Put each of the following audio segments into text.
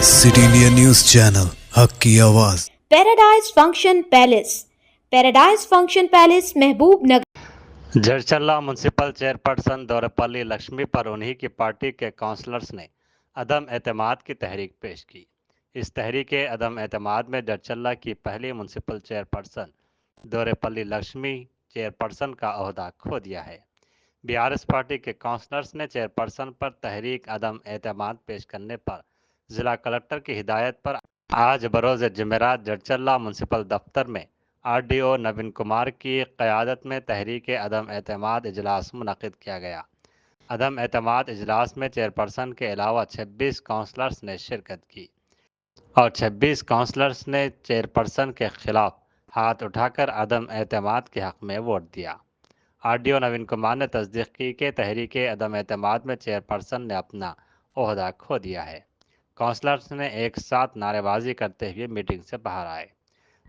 City India news channel हक की आवाज़। पैराडाइज फंक्शन पैलेस महबूब नगर। जड़चल्ला म्यूनसिपल चेयरपर्सन दौरेपल्ली लक्ष्मी पर उन्हीं की पार्टी के काउंसलर्स ने अदम एतमाद की तहरीक पेश की। इस तहरीक अदम एतमाद में जड़चल्ला की पहली म्यूनसिपल चेयरपर्सन दौरेपल्ली लक्ष्मी चेयरपर्सन का ओहदा खो दिया है। बीआरएस पार्टी के काउंसलर्स ने चेयरपर्सन पर तहरीक अदम एतमाद पेश करने पर जिला कलेक्टर की हिदायत पर आज बरोज़ जुमेरात जड़चल्ला म्यूनसिपल दफ्तर में आरडीओ नवीन कुमार की क़यादत में तहरीक अदम एतमाद इजलास मुनक़िद किया गया। अदम एतमाद इजलास में चेयरपर्सन के अलावा 26 काउंसलर्स ने शिरकत की और 26 काउंसलर्स ने चेयरपर्सन के खिलाफ हाथ उठाकर अदम एतमाद के हक़ में वोट दिया। आरडीओ नवीन कुमार ने तस्दीक की कि तहरीक अदम एतमाद में चेयरपर्सन ने अपना ओहदा खो दिया है। काउंसलर्स ने एक साथ नारेबाजी करते हुए मीटिंग से बाहर आए।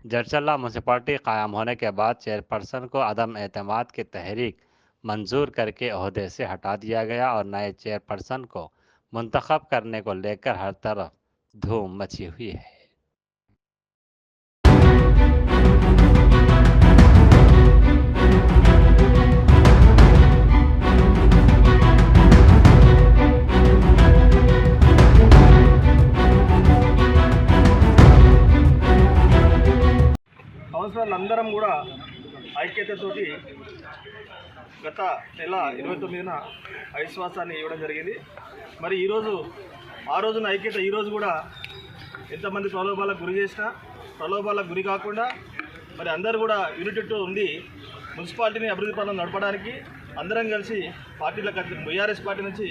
जड़चल्ला म्यूनसिपलिटी कायम होने के बाद चेयरपर्सन को अदम एतमाद की तहरीक मंजूर करके ओहदे से हटा दिया गया और नए चेयरपर्सन को मुंतखब करने को लेकर हर तरफ धूम मची हुई है। కౌన్సిలర్లందరం కూడా ఐక్యతతోటి గత నెల 29న అవిశ్వాసాన్ని ఇవ్వడం జరిగింది. మరి ఈరోజు ఆ రోజున ఐక్యత ఈరోజు కూడా ఎంతమంది ప్రలోభాలకు గురి చేసినా ప్రలోభాలకు గురి కాకుండా మరి అందరూ కూడా యూనిటీతో ఉండి మున్సిపాలిటీని అభివృద్ధి పనులు నడపడానికి అందరం కలిసి పార్టీలకు బీఆర్ఎస్ పార్టీ నుంచి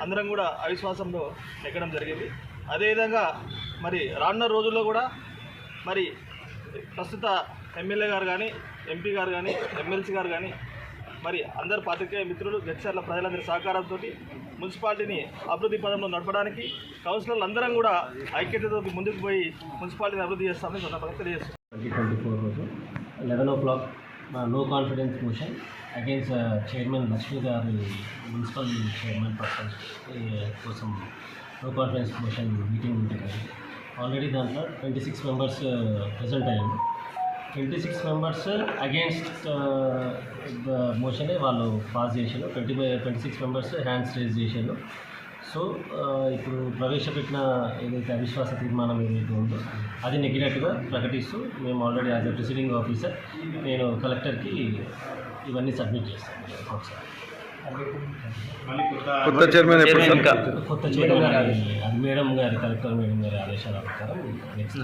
అందరం కూడా అవిశ్వాసంలో ఎక్కడం జరిగింది. అదేవిధంగా మరి రానున్న రోజుల్లో కూడా మరి ప్రస్తుత ఎమ్మెల్యే గారు కానీ ఎంపీ గారు కానీ ఎమ్మెల్సీ గారు కానీ మరి అందరు పాత్రికేయ మిత్రులు జడ్చర్ల ప్రజలందరి సహకారంతో మున్సిపాలిటీని అభివృద్ధి పదంలో నడపడానికి కౌన్సిలర్లు అందరం కూడా ఐక్యతతో ముందుకు పోయి మున్సిపాలిటీని అభివృద్ధి చేస్తామని సందర్భంగా తెలియజేస్తాం. 2024 రోజు 11 o'clock no confidence motion against chairman Lakshmi గారి మున్సిపల్ చైర్మన్ పర్సన్ కోసం నో కాన్ఫిడెన్స్ మోషన్ మీటింగ్ ఉంటుంది. ఆల్రెడీ దాంట్లో 26 మెంబర్స్ ప్రజెంట్ అయ్యారు. 26 మెంబర్స్ అగేన్స్ట్ ద మోషనే వాళ్ళు పాస్ చేశారు. 26 మెంబర్స్ హ్యాండ్స్ రేజ్ చేశారు. సో ఇప్పుడు ప్రవేశపెట్టిన ఏదైతే అవిశ్వాస తీర్మానం ఏదైతే ఉందో అది నెగ్గినట్టుగా ప్రకటిస్తూ మేము already as a presiding officer నేను కలెక్టర్కి ఇవన్నీ సబ్మిట్ చేస్తాను. కొత్త చైర్మన్ కొత్త చైర్మన్ గారి అది మేడం గారి కలెక్టర్ మేడం గారి ఆదేశాల ప్రకారం నెక్స్ట్